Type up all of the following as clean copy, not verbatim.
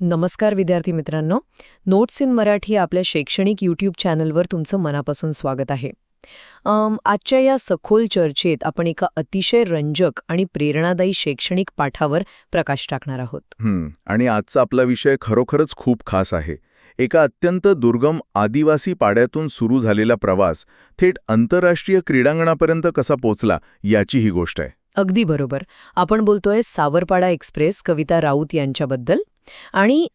नमस्कार विद्यार्थी मित्रांनो. नोट्स इन मराठी आपल्या शैक्षणिक यूट्यूब चॅनलवर तुमचं मनापासून स्वागत आहे. आजच्या या सखोल चर्चेत आपण एका अतिशय रंजक आणि प्रेरणादायी शैक्षणिक पाठावर प्रकाश टाकणार आहोत. आणि आजचा आपला विषय खरोखरच खूप खास आहे. एका अत्यंत दुर्गम आदिवासी पाड्यातून सुरू झालेला प्रवास थेट आंतरराष्ट्रीय क्रीडांगणापर्यंत कसा पोचला याची ही गोष्ट आहे. अगदी बरोबर. आपण बोलतोय सावरपाडा एक्सप्रेस कविता राऊत यांच्याबद्दल. आणि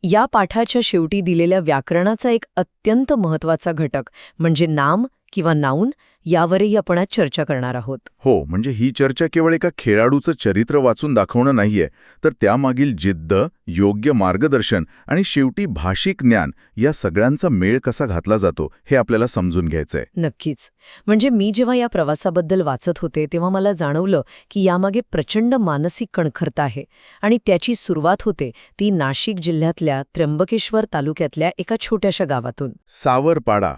या पाठाच्या शेवटी दिलेल्या व्याकरणाचा एक अत्यंत महत्त्वाचा घटक म्हणजे नाम किंवा नाऊन यावरही आपण आज चर्चा करणार आहोत. हो, म्हणजे ही चर्चा केवळ एका खेळाडूचं चरित्र वाचून दाखवणं नाहीये, तर त्यामागील जिद्द, योग्य मार्गदर्शन आणि शेवटी भाषिक ज्ञान या सगळ्यांचा मेळ कसा घातला जातो हे आपल्याला समजून घ्यायचंय. नक्कीच. म्हणजे मी जेव्हा या प्रवासाबद्दल वाचत होते तेव्हा मला जाणवलं की यामागे प्रचंड मानसिक कणखरता आहे आणि त्याची सुरुवात होते ती नाशिक जिल्ह्यातल्या त्र्यंबकेश्वर तालुक्यातल्या एका छोट्याशा गावातून. सावरपाडा,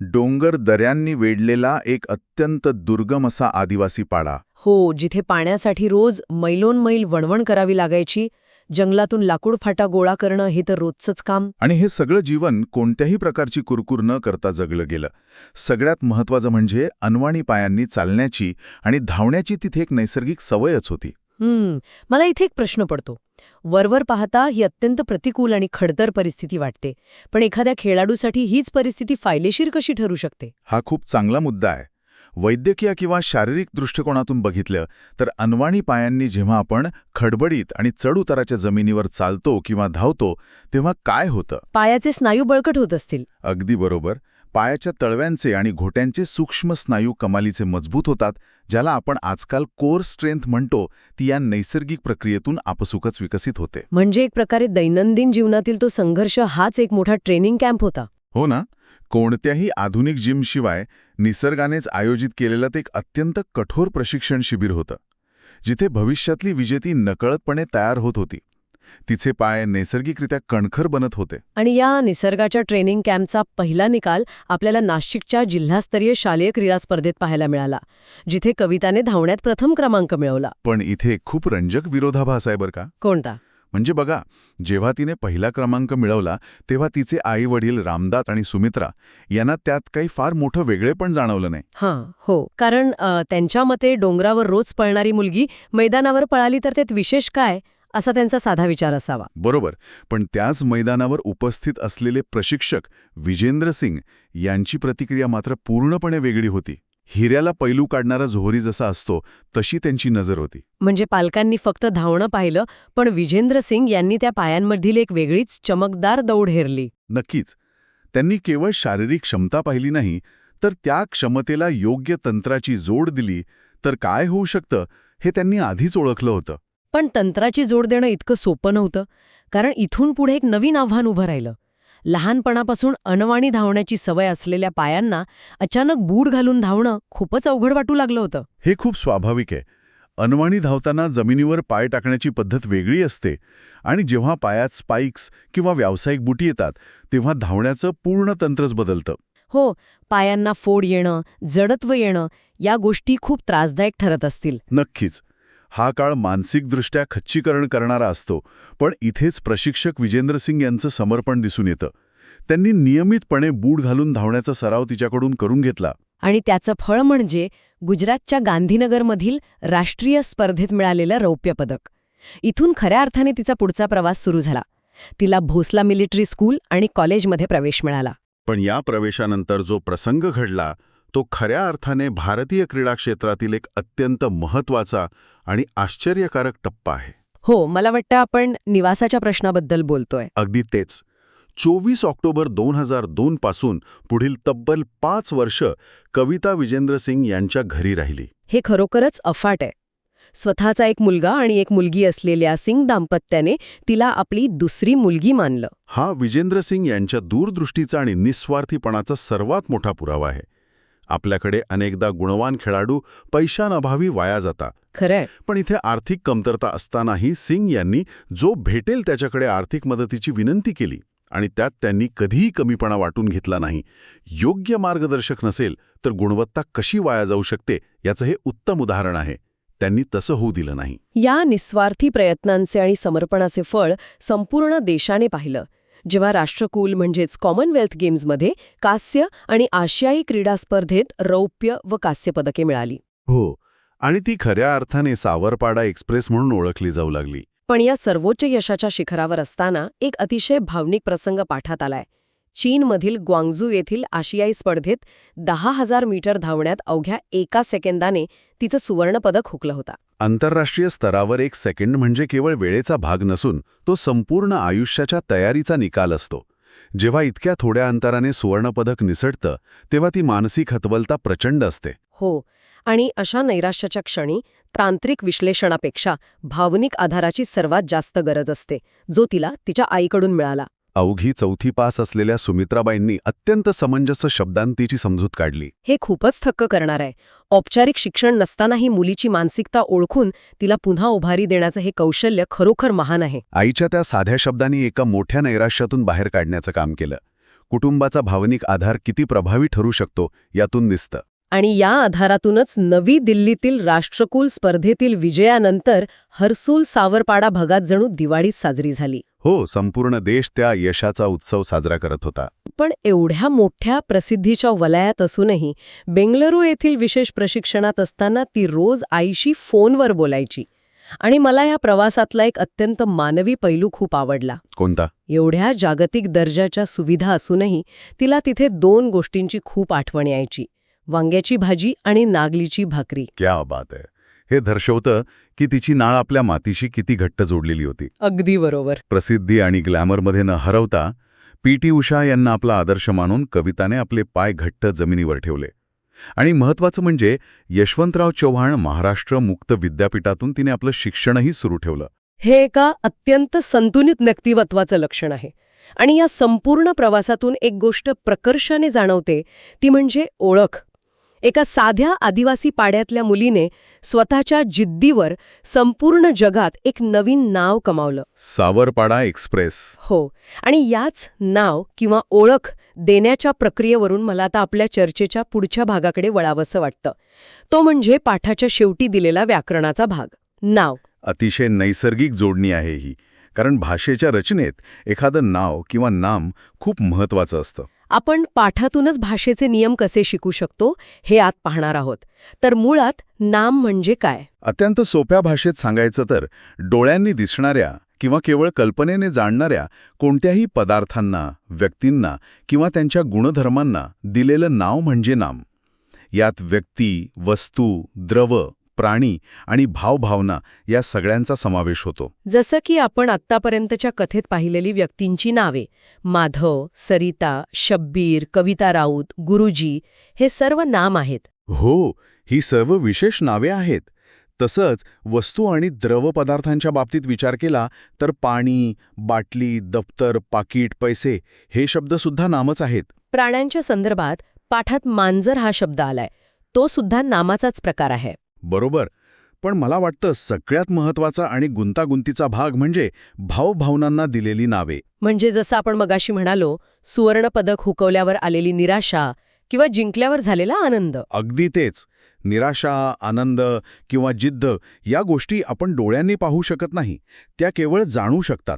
डोंगर दऱ्यांनी वेढलेला एक अत्यंत दुर्गम असा आदिवासी पाडा. हो, जिथे पाण्यासाठी रोज मैलोनमैल वणवण करावी लागायची. जंगलातून लाकूड फाटा गोळा करणं हे तर रोजचंच काम. आणि हे सगळं जीवन कोणत्याही प्रकारची कुरकुर न करता जगलं गेलं. सगळ्यात महत्त्वाचं म्हणजे अनवाणी पायांनी चालण्याची आणि धावण्याची तिथे एक नैसर्गिक सवयच होती. मला इथे एक प्रश्न पडतो. वरवर पाहता ही अत्यंत प्रतिकूल आणि खडतर परिस्थिती वाटते, पण एखाद्या खेळाडूसाठी हीच परिस्थिती फायदेशीर कशी ठरू शकते? हा खूप चांगला मुद्दा आहे. वैद्यकीय किंवा शारीरिक दृष्टिकोनातून बघितलं तर अनवाणी पायांनी जेव्हा आपण खडबडीत आणि चढउताराच्या जमिनीवर चालतो किंवा धावतो तेव्हा काय होतं? पायाचे स्नायू बळकट होत असतील. अगदी बरोबर. पायाच्या तळव्यांचे आणि घोट्यांचे सूक्ष्म स्नायू कमालीचे मजबूत होतात, ज्याला आपण आजकाल कोर स्ट्रेंथ म्हणतो. ती या नैसर्गिक प्रक्रियेतून आपसुकच विकसित होते. म्हणजे एक प्रकारे दैनंदिन जीवनातील तो संघर्ष हाच एक मोठा ट्रेनिंग कॅम्प होता. हो ना. कोणत्याही आधुनिक जिमशिवाय निसर्गानेच आयोजित केलेलं ते एक अत्यंत कठोर प्रशिक्षण शिबिर होतं, जिथे भविष्यातली विजेती नकळतपणे तयार होत होती. तिचे पाय नैसर्गिकरित्या कणखर बनत होते. आणि या निसर्गाच्या ट्रेनिंग कॅम्पचा पहिला निकाल आपल्याला नाशिकच्या जिल्हास्तरीय शालेय क्रीडा स्पर्धेत पाहायला मिळाला, जिथे कविताने धावण्यात प्रथम क्रमांक मिळवला. पण इथे खूप रंजक विरोधाभास आहे बरं का. कोणता? म्हणजे बघा, जेव्हा तिने पहिला क्रमांक मिळवला तेव्हा तिचे आई-वडील रामदास आणि सुमित्रा यांना त्यात काही फार मोठं वेगळेपण जाणवलं नाही. हो. कारण त्यांच्या मते डोंगरावर रोज पळणारी मुलगी मैदानावर पळाली तर त्यात विशेष काय, असा त्यांचा साधा विचार असावा. बरोबर. पण त्याच मैदानावर उपस्थित असलेले प्रशिक्षक विजेंद्र सिंग यांची प्रतिक्रिया मात्र पूर्णपणे वेगळी होती. हिऱ्याला पैलू काढणारा जोहरी जसा असतो तशी त्यांची नजर होती. म्हणजे पालकांनी फक्त धावणं पाहिलं, पण विजेंद्र सिंग यांनी त्या पायांमधील एक वेगळीच चमकदार दौड हेरली. नक्कीच. त्यांनी केवळ शारीरिक क्षमता पाहिली नाही, तर त्या क्षमतेला योग्य तंत्राची जोड दिली तर काय होऊ शकतं हे त्यांनी आधीच ओळखलं होतं. पण तंत्राची जोड देणं इतकं सोपं नव्हतं, कारण इथून पुढे एक नवीन आव्हान उभं राहिलं. लहानपणापासून अनवाणी धावण्याची सवय असलेल्या पायांना अचानक बूट घालून धावणं खूपच अवघड वाटू लागलं होतं. हे खूप स्वाभाविक आहे. अनवाणी धावताना जमिनीवर पाय टाकण्याची पद्धत वेगळी असते आणि जेव्हा पायात स्पाइक्स किंवा व्यावसायिक बुटी येतात तेव्हा धावण्याचं पूर्ण तंत्रच बदलतं. हो, पायांना फोड येणं, जडत्व येणं या गोष्टी खूप त्रासदायक ठरत असतील. नक्कीच. हा काळ मानसिकदृष्ट्या खच्चीकरण करणारा असतो, पण इथेच प्रशिक्षक विजेंद्र सिंग यांचं समर्पण दिसून येतं. त्यांनी नियमितपणे बूट घालून धावण्याचा सराव तिच्याकडून करून घेतला. आणि त्याचं फळ म्हणजे गुजरातच्या गांधीनगरमधील राष्ट्रीय स्पर्धेत मिळालेलं रौप्य पदक. इथून खऱ्या अर्थाने तिचा पुढचा प्रवास सुरू झाला. तिला भोसला मिलिटरी स्कूल आणि कॉलेजमध्ये प्रवेश मिळाला. पण या प्रवेशानंतर जो प्रसंग घडला तो खऱ्या अर्थाने भारतीय क्रीडा क्षेत्रातील एक अत्यंत महत्त्वाचा आणि आश्चर्यकारक टप्पा आहे. हो, मला वाटतं आपण निवासाच्या प्रश्नाबद्दल बोलतोय. अगदी तेच. 24 ऑक्टोबर 2002 पासून पुढील तब्बल 5 वर्ष कविता विजेंद्र सिंग यांच्या घरी राहिली. हे खरोखरच अफाट आहे. स्वतःचा एक मुलगा आणि एक मुलगी असलेल्या सिंग दाम्पत्याने तिला आपली दुसरी मुलगी मानलं. हा विजेंद्र सिंग यांच्या दूरदृष्टीचा आणि निस्वार्थीपणाचा सर्वात मोठा पुरावा आहे. आपल्याकडे अनेकदा गुणवान खेळाडू पैशांअभावी वाया जातात. खरंय. पण इथे आर्थिक कमतरता असतानाही सिंग यांनी जो भेटेल त्याच्याकडे आर्थिक मदतीची विनंती केली आणि त्यात त्यांनी कधीही कमीपणा वाटून घेतला नाही. योग्य मार्गदर्शक नसेल तर गुणवत्ता कशी वाया जाऊ शकते याचं हे उत्तम उदाहरण आहे. त्यांनी तसं होऊ दिलं नाही. या निस्वार्थी प्रयत्नांचे आणि समर्पणाचे फळ संपूर्ण देशाने पाहिलं जेव्हा राष्ट्रकुल म्हणजेच कॉमनवेल्थ गेम्समध्ये कांस्य आणि आशियाई क्रीडा स्पर्धेत रौप्य व कांस्य पदके मिळाली. हो, आणि ती खऱ्या अर्थाने सावरपाडा एक्सप्रेस म्हणून ओळखली जाऊ लागली. पण या सर्वोच्च यशाच्या शिखरावर असताना एक अतिशय भावनिक प्रसंग पाठात आलाय. चीनमधील ग्वांगझू येथील आशियाई स्पर्धेत 10,000 मीटर धावण्यात अवघ्या 1 सेकंदाने तिचं सुवर्णपदक हुकलं होतं. आंतरराष्ट्रीय स्तरावर 1 सेकंड म्हणजे केवळ वेळेचा भाग नसून तो संपूर्ण आयुष्याच्या तयारीचा निकाल असतो. जेव्हा इतक्या थोड्या अंतराने सुवर्णपदक निसटतं तेव्हा ती मानसिक हतबलता प्रचंड असते. हो, आणि अशा नैराश्याच्या क्षणी तांत्रिक विश्लेषणापेक्षा भावनिक आधाराची सर्वात जास्त गरज असते, जो तिला तिच्या आईकडून मिळाला. अवघी 4थी पास असलेल्या सुमित्राबाईंनी अत्यंत समंजस शब्दांत तिची समजूत काढली. हे खूपच थक्क करणार आहे. औपचारिक शिक्षण नसतानाही मुलीची मानसिकता ओळखून तिला पुन्हा उभारी देण्याचं हे कौशल्य खरोखर महान आहे. आईच्या त्या साध्या शब्दांनी एका मोठ्या नैराश्यातून बाहेर काढण्याचं काम केलं. कुटुंबाचा भावनिक आधार किती प्रभावी ठरू शकतो यातून दिसतं. आणि या आधारातूनच नवी दिल्लीतील राष्ट्रकुल स्पर्धेतील विजयानंतर हर्सूल सावरपाडा भागात जणू दिवाळीच साजरी झाली. हो, संपूर्ण देश त्या यशाचा उत्सव साजरा करत होता. पण एवढ्या मोठ्या प्रसिद्धीच्या वलयात असूनही बेंगलुरू येथील विशेष प्रशिक्षणात असताना ती रोज आईशी फोनवर बोलायची. आणि मला या प्रवासातला एक अत्यंत मानवी पैलू खूप आवडला. कोणता? एवढ्या जागतिक दर्जाच्या सुविधा असूनही तिला तिथे 2 गोष्टींची खूप आठवण यायची: वांग्याची भाजी आणि नागलीची भाकरी. क्या बात आहे. हे दर्शवतं की तिची नाळ आपल्या मातीशी किती घट्ट जोडलेली होती. अगदी बरोबर. प्रसिद्धी आणि ग्लॅमरमध्ये न हरवता पी.टी. उषा यांना आपला आदर्श मानून कविताने आपले पाय घट्ट जमिनीवर ठेवले. आणि महत्त्वाचं म्हणजे यशवंतराव चव्हाण महाराष्ट्र मुक्त विद्यापीठातून तिने आपलं शिक्षणही सुरू ठेवलं. हे एका अत्यंत संतुलित व्यक्तिमत्वाचं लक्षण आहे. आणि या संपूर्ण प्रवासातून एक गोष्ट प्रकर्षाने जाणवते, ती म्हणजे ओळख. एका साध्या आदिवासी पाड्यातल्या मुलीने स्वतःच्या जिद्दीवर संपूर्ण जगात एक नवीन नाव कमावलं. सावरपाडा एक्सप्रेस. हो, आणि याच नाव किंवा ओळख देण्याच्या प्रक्रियेवरून मला आता आपल्या चर्चेच्या पुढच्या भागाकडे वळावंसं वाटतं. तो म्हणजे पाठाच्या शेवटी दिलेला व्याकरणाचा भाग, नाव. अतिशय नैसर्गिक जोडणी आहे ही, कारण भाषेच्या रचनेत एखादं नाव किंवा नाम खूप महत्त्वाचं असतं. आपण पाठातूनच भाषेचे नियम कसे शिकू शकतो हे आत पाहणार आहोत. तर मुळात नाम म्हणजे काय? अत्यंत सोप्या भाषेत सांगायचं तर डोळ्यांनी दिसणाऱ्या किंवा केवळ कल्पनेने जाणणाऱ्या कोणत्याही पदार्थांना, व्यक्तींना किंवा त्यांच्या गुणधर्मांना दिलेलं नाव म्हणजे नाम. यात व्यक्ती, वस्तू, द्रव, प्राणी आणि भावभावना या सगळ्यांचा समावेश होतो. जसं की आपण आत्तापर्यंतच्या कथेत पाहिलेली व्यक्तींची नावे, माधव, सरिता, शब्बीर, कविता राऊत, गुरुजी, हे सर्व नाम आहेत. हो, ही सर्व विशेष नावे आहेत. तसंच वस्तू आणि द्रव पदार्थांच्या बाबतीत विचार केला तर पाणी, बाटली, दप्तर, पाकीट, पैसे हे शब्दसुद्धा नामच आहेत. प्राण्यांच्या संदर्भात पाठात मांजर हा शब्द आलाय, तो सुद्धा नामाचाच प्रकार आहे. बरोबर. पण मला वाटतं सगळ्यात महत्त्वाचा आणि गुंतागुंतीचा भाग म्हणजे भावभावनांना दिलेली नावे. म्हणजे जसं आपण मगाशी म्हणालो, सुवर्णपदक हुकवल्यावर आलेली निराशा किंवा जिंकल्यावर झालेला आनंद. अगदी तेच. निराशा, आनंद किंवा जिद्द या गोष्टी आपण डोळ्यांनी पाहू शकत नाही, त्या केवळ जाणू शकतात.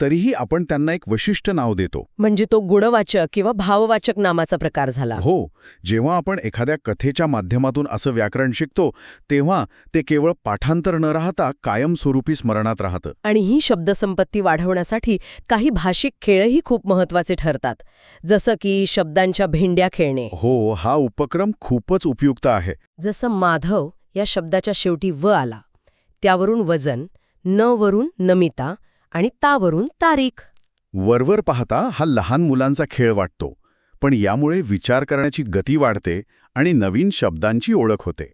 तरीही आपण त्यांना एक विशिष्ट नाव देतो. म्हणजे तो गुणवाचक किंवा भाववाचक नामाचा प्रकार झाला. हो, जेव्हा आपण एखाद्या कथेच्या माध्यमातून असं व्याकरण शिकतो तेव्हा ते केवळ पाठांतर न राहता कायमस्वरूपी स्मरणात राहतं. आणि ही शब्दसंपत्ती वाढवण्यासाठी काही भाषिक खेळही खूप महत्त्वाचे ठरतात, जसं की शब्दांच्या भेंड्या खेळणे. हो, हा उपक्रम खूपच उपयुक्त आहे. जसं माधव या शब्दाच्या शेवटी व आला, त्यावरून वजन, न वरून नमिता आणि तावरून तारीख. वरवर पाहता हा लहान मुलांचा खेळ वाटतो, पण यामुळे विचार करण्याची गती वाढते आणि नवीन शब्दांची ओळख होते.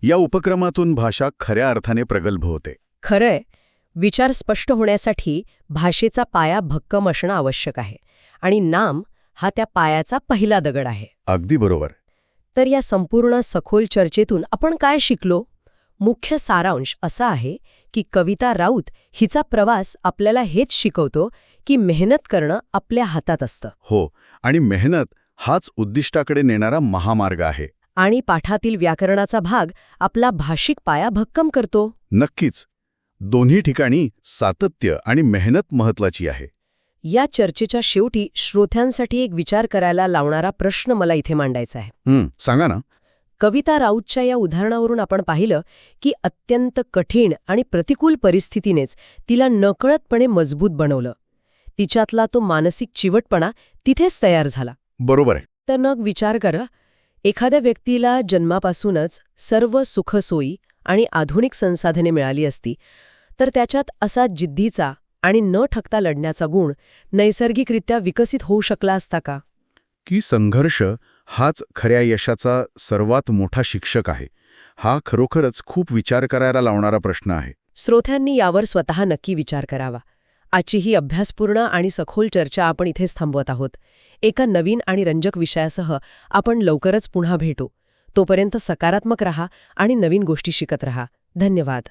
या उपक्रमातून भाषा खऱ्या अर्थाने प्रगल्भ होते. खरंय, विचार स्पष्ट होण्यासाठी भाषेचा पाया भक्कम असणं आवश्यक आहे, आणि नाम हा त्या पायाचा पहिला दगड आहे. अगदी बरोबर. तर या संपूर्ण सखोल चर्चेतून आपण काय शिकलो? मुख्य सारांश असा आहे की कविता राऊत हिचा प्रवास आपल्याला हेच शिकवतो की मेहनत करणं आपल्या हातात असतं. हो, आणि मेहनत हाच उद्दिष्टाकडे नेणारा महामार्ग आहे. आणि पाठातील व्याकरणाचा भाग आपला भाषिक पाया भक्कम करतो. नक्कीच. दोन्ही ठिकाणी सातत्य आणि मेहनत महत्वाची आहे. या चर्चेच्या शेवटी श्रोत्यांसाठी एक विचार करायला लावणारा प्रश्न मला इथे मांडायचा आहे. सांगा ना. कविता राऊतच्या या उदाहरणावरून आपण पाहिलं की अत्यंत कठीण आणि प्रतिकूल परिस्थितीनेच तिला नकळतपणे मजबूत बनवलं. तिच्यातला तो मानसिक चिवटपणा तिथेच तयार झाला. बरोबर आहे. तर मग विचार करा, एखाद्या व्यक्तीला जन्मापासूनच सर्व सुखसोयी आणि आधुनिक संसाधने मिळाली असती, तर त्याच्यात असा जिद्दीचा आणि न ठकता लढण्याचा गुण नैसर्गिकरित्या विकसित होऊ शकला असता का? की संघर्ष हाच खऱ्या यशाचा सर्वात मोठा शिक्षक आहे, हा खरोखरच खूप विचार करायला लावणारा प्रश्न आहे. श्रोत्यांनी यावर स्वतः नक्की विचार करावा. आजची ही अभ्यासपूर्ण आणि सखोल चर्चा आपण इथेच थांबवत आहोत. एका नवीन आणि रंजक विषयासह आपण लवकरच पुन्हा भेटू. तोपर्यंत सकारात्मक रहा आणि नवीन गोष्टी शिकत रहा. धन्यवाद.